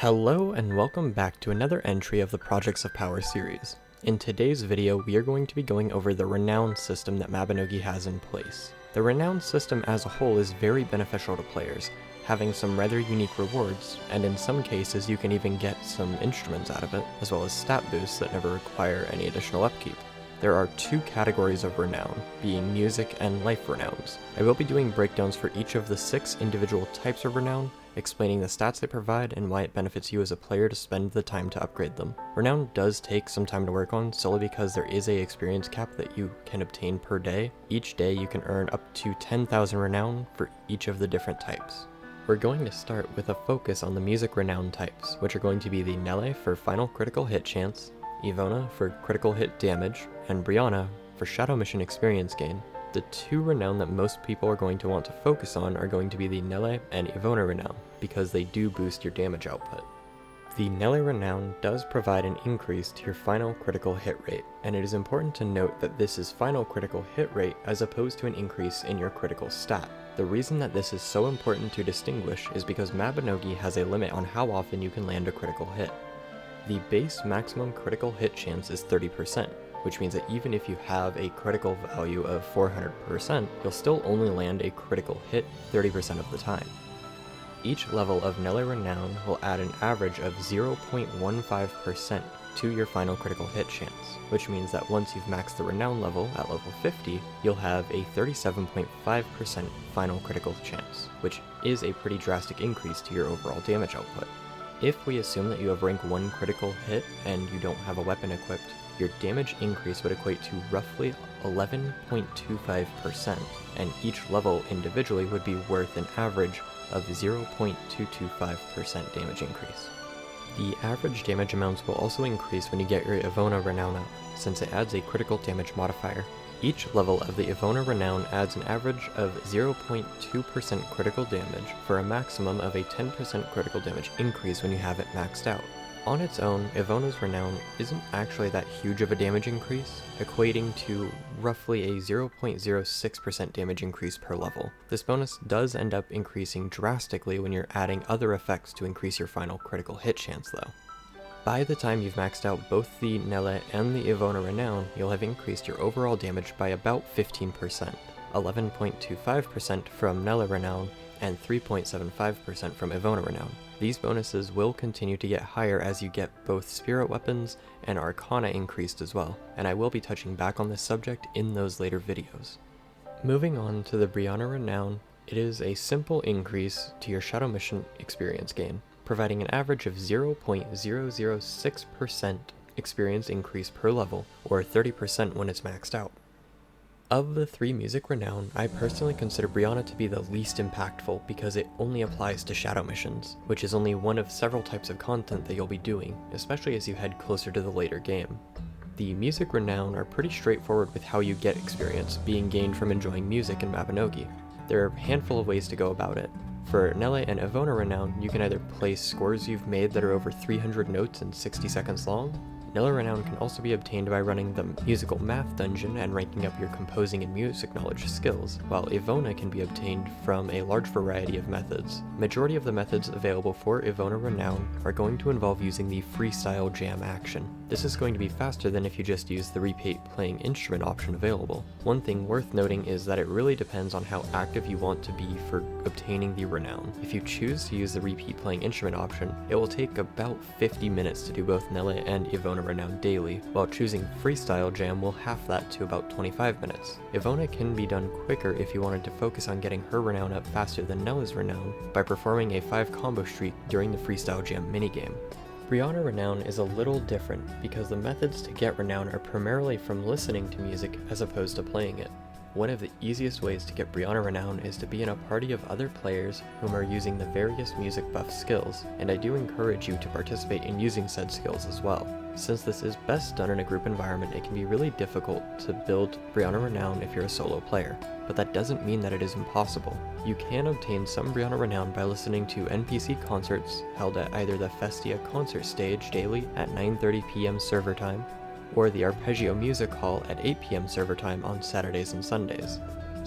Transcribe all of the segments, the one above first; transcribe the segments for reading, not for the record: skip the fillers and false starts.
Hello and welcome back to another entry of the Projects of Power series. In today's video, we are going to be going over the Renown system that Mabinogi has in place. The Renown system as a whole is very beneficial to players, having some rather unique rewards, and in some cases you can even get some instruments out of it, as well as stat boosts that never require any additional upkeep. There are two categories of Renown, being Music and Life Renowns. I will be doing breakdowns for each of the 6 individual types of Renown, explaining the stats they provide and why it benefits you as a player to spend the time to upgrade them. Renown does take some time to work on, solely because there is a experience cap that you can obtain per day. Each day you can earn up to 10,000 Renown for each of the different types. We're going to start with a focus on the Music Renown types, which are going to be the Nele for final critical hit chance, Ivona for critical hit damage, and Brianna for Shadow Mission experience gain. The two Renown that most people are going to want to focus on are going to be the Nele and Ivona Renown, because they do boost your damage output. The Nele Renown does provide an increase to your final critical hit rate, and it is important to note that this is final critical hit rate as opposed to an increase in your critical stat. The reason that this is so important to distinguish is because Mabinogi has a limit on how often you can land a critical hit. The base maximum critical hit chance is 30%, which means that even if you have a critical value of 400%, you'll still only land a critical hit 30% of the time. Each level of Nele Renown will add an average of 0.15% to your final critical hit chance, which means that once you've maxed the Renown level at level 50, you'll have a 37.5% final critical chance, which is a pretty drastic increase to your overall damage output. If we assume that you have rank 1 critical hit and you don't have a weapon equipped, your damage increase would equate to roughly 11.25%, and each level individually would be worth an average of 0.225% damage increase. The average damage amounts will also increase when you get your Ivona Renown up, since it adds a critical damage modifier. Each level of the Ivona Renown adds an average of 0.2% critical damage for a maximum of a 10% critical damage increase when you have it maxed out. On its own, Ivona's Renown isn't actually that huge of a damage increase, equating to roughly a 0.06% damage increase per level. This bonus does end up increasing drastically when you're adding other effects to increase your final critical hit chance though. By the time you've maxed out both the Nele and the Ivona Renown, you'll have increased your overall damage by about 15%, 11.25% from Nele Renown and 3.75% from Ivona Renown. These bonuses will continue to get higher as you get both Spirit Weapons and Arcana increased as well, and I will be touching back on this subject in those later videos. Moving on to the Brianna Renown, it is a simple increase to your Shadow Mission experience gain, providing an average of 0.006% experience increase per level, or 30% when it's maxed out. Of the 3 Music Renown, I personally consider Brianna to be the least impactful because it only applies to Shadow Missions, which is only one of several types of content that you'll be doing, especially as you head closer to the later game. The Music Renown are pretty straightforward with how you get experience, being gained from enjoying music in Mabinogi. There are a handful of ways to go about it. For Nele and Ivona Renown, you can either place scores you've made that are over 300 notes and 60 seconds long. Nele Renown can also be obtained by running the musical math dungeon and ranking up your composing and music knowledge skills, while Ivona can be obtained from a large variety of methods. Majority of the methods available for Ivona Renown are going to involve using the freestyle jam action. This is going to be faster than if you just use the repeat playing instrument option available. One thing worth noting is that it really depends on how active you want to be for obtaining the Renown. If you choose to use the repeat playing instrument option, it will take about 50 minutes to do both Nele and Ivona Renown daily, while choosing Freestyle Jam will half that to about 25 minutes. Ivona can be done quicker if you wanted to focus on getting her Renown up faster than Nele's Renown by performing a 5 combo streak during the Freestyle Jam minigame. Brianna Renown is a little different because the methods to get Renown are primarily from listening to music as opposed to playing it. One of the easiest ways to get Brianna Renown is to be in a party of other players whom are using the various music buff skills, and I do encourage you to participate in using said skills as well. Since this is best done in a group environment, it can be really difficult to build Brianna Renown if you're a solo player, but that doesn't mean that it is impossible. You can obtain some Brianna Renown by listening to NPC concerts held at either the Festia concert stage daily at 9:30 p.m. server time, or the Arpeggio Music Hall at 8 p.m. server time on Saturdays and Sundays.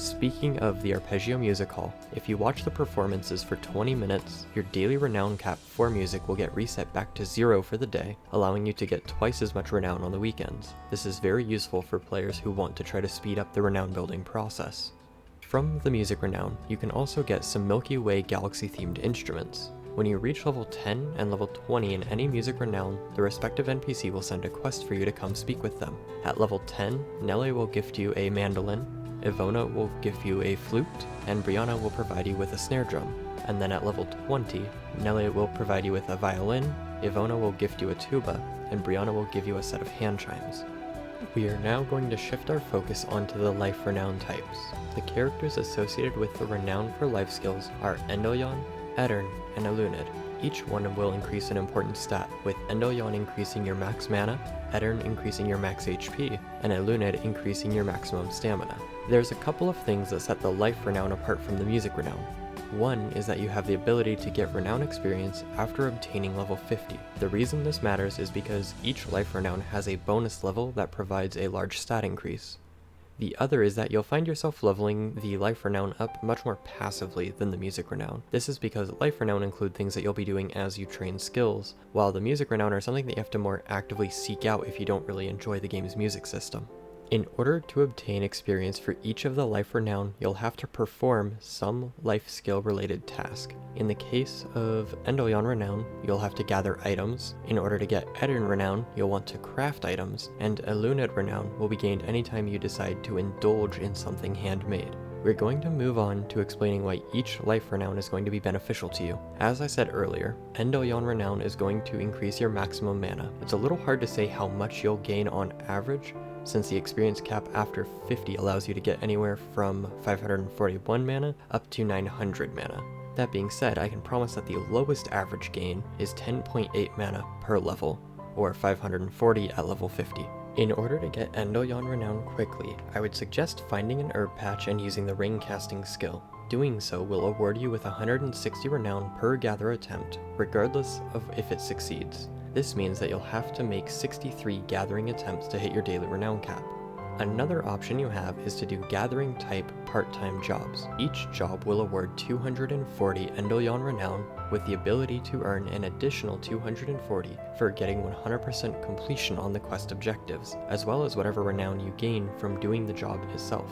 Speaking of the Arpeggio Music Hall, if you watch the performances for 20 minutes, your daily renown cap for music will get reset back to 0 for the day, allowing you to get twice as much renown on the weekends. This is very useful for players who want to try to speed up the renown building process. From the music renown, you can also get some Milky Way galaxy themed instruments. When you reach level 10 and level 20 in any music renown, the respective NPC will send a quest for you to come speak with them. At level 10, Nele will gift you a mandolin, Ivona will give you a flute, and Brianna will provide you with a snare drum. And then at level 20, Nele will provide you with a violin, Ivona will gift you a tuba, and Brianna will give you a set of hand chimes. We are now going to shift our focus onto the life renown types. The characters associated with the renown for life skills are Endoyon, Aedirn, and Eluned. Each one will increase an important stat, with Endoyon increasing your max mana, Aedirn increasing your max HP, and Eluned increasing your maximum stamina. There's a couple of things that set the life renown apart from the music renown. One is that you have the ability to get renown experience after obtaining level 50. The reason this matters is because each life renown has a bonus level that provides a large stat increase. The other is that you'll find yourself leveling the life renown up much more passively than the music renown. This is because life renown include things that you'll be doing as you train skills, while the music renown are something that you have to more actively seek out if you don't really enjoy the game's music system. In order to obtain experience for each of the life renown, you'll have to perform some life skill related task. In the case of Endoyon renown, you'll have to gather items. In order to get Aedirn renown, you'll want to craft items, and Eluned renown will be gained anytime you decide to indulge in something handmade. We're going to move on to explaining why each life renown is going to be beneficial to you. As I said earlier, Endoyon renown is going to increase your maximum mana. It's a little hard to say how much you'll gain on average, since the experience cap after 50 allows you to get anywhere from 541 mana up to 900 mana. That being said, I can promise that the lowest average gain is 10.8 mana per level, or 540 at level 50. In order to get Endoyon renown quickly, I would suggest finding an herb patch and using the ring casting skill. Doing so will award you with 160 renown per gather attempt, regardless of if it succeeds. This means that you'll have to make 63 gathering attempts to hit your daily renown cap. Another option you have is to do gathering type part-time jobs. Each job will award 240 Endoyon renown with the ability to earn an additional 240 for getting 100% completion on the quest objectives, as well as whatever renown you gain from doing the job itself.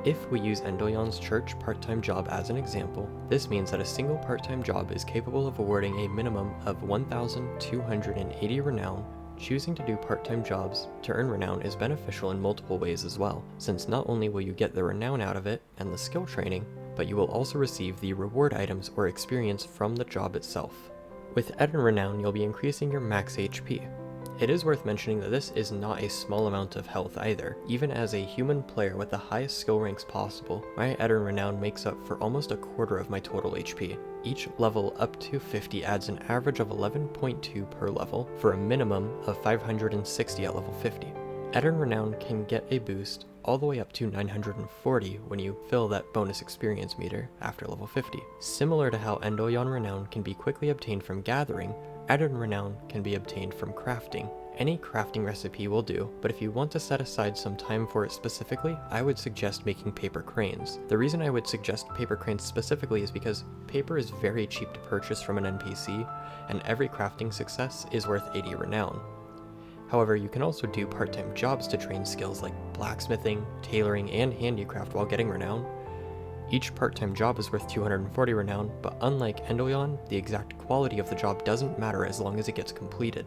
If we use Endoyon's church part-time job as an example, this means that a single part-time job is capable of awarding a minimum of 1,280 renown. Choosing to do part-time jobs to earn renown is beneficial in multiple ways as well, since not only will you get the renown out of it and the skill training, but you will also receive the reward items or experience from the job itself. With Aedirn renown, you'll be increasing your max HP. It is worth mentioning that this is not a small amount of health either. Even as a human player with the highest skill ranks possible, my Aedirn renown makes up for almost a quarter of my total HP. Each level up to 50 adds an average of 11.2 per level, for a minimum of 560 at level 50. Aedirn renown can get a boost all the way up to 940 when you fill that bonus experience meter after level 50. Similar to how Endoyon renown can be quickly obtained from gathering, Aedirn renown can be obtained from crafting. Any crafting recipe will do, but if you want to set aside some time for it specifically, I would suggest making paper cranes. The reason I would suggest paper cranes specifically is because paper is very cheap to purchase from an NPC, and every crafting success is worth 80 renown. However, you can also do part-time jobs to train skills like blacksmithing, tailoring, and handicraft while getting renown. Each part-time job is worth 240 renown, but unlike Endoyon, the exact quality of the job doesn't matter as long as it gets completed.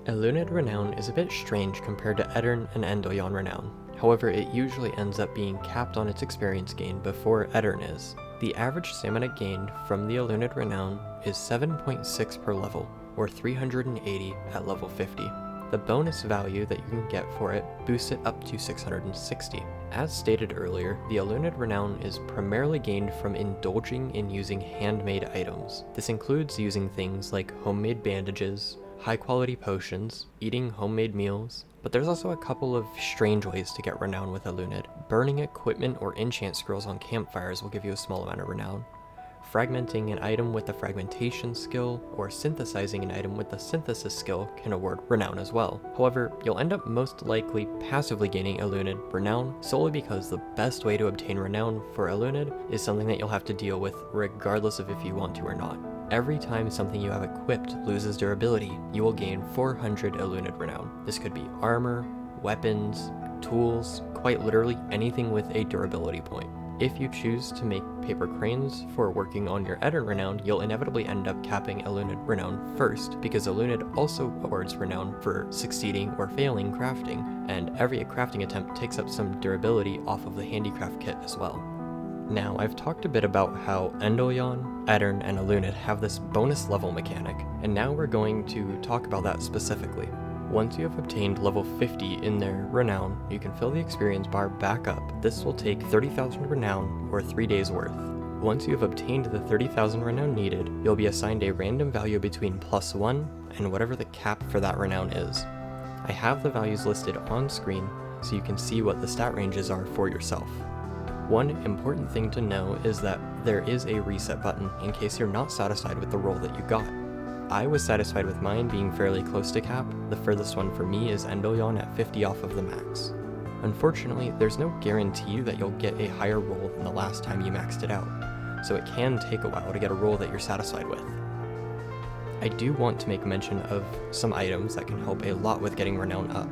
Eluned renown is a bit strange compared to Aedirn and Endoyon renown. However, it usually ends up being capped on its experience gain before Aedirn is. The average stamina gained from the Eluned renown is 7.6 per level, or 380 at level 50. The bonus value that you can get for it boosts it up to 660. As stated earlier, the Eluned renown is primarily gained from indulging in using handmade items. This includes using things like homemade bandages, high-quality potions, eating homemade meals, but there's also a couple of strange ways to get renown with Eluned. Burning equipment or enchant scrolls on campfires will give you a small amount of renown. fragmenting an item with the fragmentation skill, or synthesizing an item with the synthesis skill can award Renown as well. However, you'll end up most likely passively gaining Eluned Renown solely because the best way to obtain Renown for Eluned is something that you'll have to deal with regardless of if you want to or not. Every time something you have equipped loses durability, you will gain 400 Eluned Renown. This could be armor, weapons, tools, quite literally anything with a durability point. If you choose to make paper cranes for working on your Aedirn Renown, you'll inevitably end up capping Eluned Renown first, because Eluned also awards Renown for succeeding or failing crafting, and every crafting attempt takes up some durability off of the handicraft kit as well. Now, I've talked a bit about how Endolyon, Aedirn, and Eluned have this bonus level mechanic, and now we're going to talk about that specifically. Once you have obtained level 50 in their Renown, you can fill the experience bar back up. This will take 30,000 Renown, or 3 days worth. Once you have obtained the 30,000 Renown needed, you'll be assigned a random value between +1 and whatever the cap for that Renown is. I have the values listed on screen so you can see what the stat ranges are for yourself. One important thing to know is that there is a reset button in case you're not satisfied with the roll that you got. I was satisfied with mine being fairly close to cap. The furthest one for me is Endolyon at 50 off of the max. Unfortunately, there's no guarantee that you'll get a higher roll than the last time you maxed it out, so it can take a while to get a roll that you're satisfied with. I do want to make mention of some items that can help a lot with getting Renown up.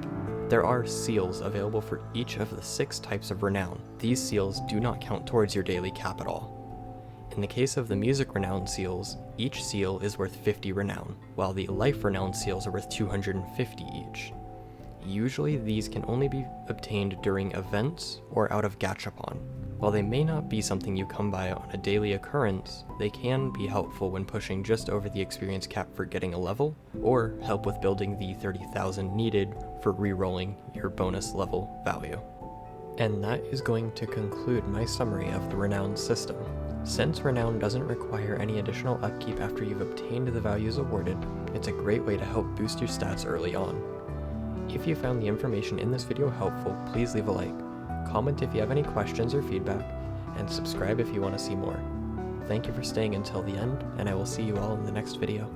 There are seals available for each of the 6 types of Renown. These seals do not count towards your daily cap at all. In the case of the Music Renown seals, each seal is worth 50 Renown, while the Life Renown seals are worth 250 each. Usually these can only be obtained during events or out of Gachapon. While they may not be something you come by on a daily occurrence, they can be helpful when pushing just over the experience cap for getting a level, or help with building the 30,000 needed for re-rolling your bonus level value. And that is going to conclude my summary of the Renown system. Since Renown doesn't require any additional upkeep after you've obtained the values awarded, it's a great way to help boost your stats early on. If you found the information in this video helpful, please leave a like, comment if you have any questions or feedback, and subscribe if you want to see more. Thank you for staying until the end, and I will see you all in the next video.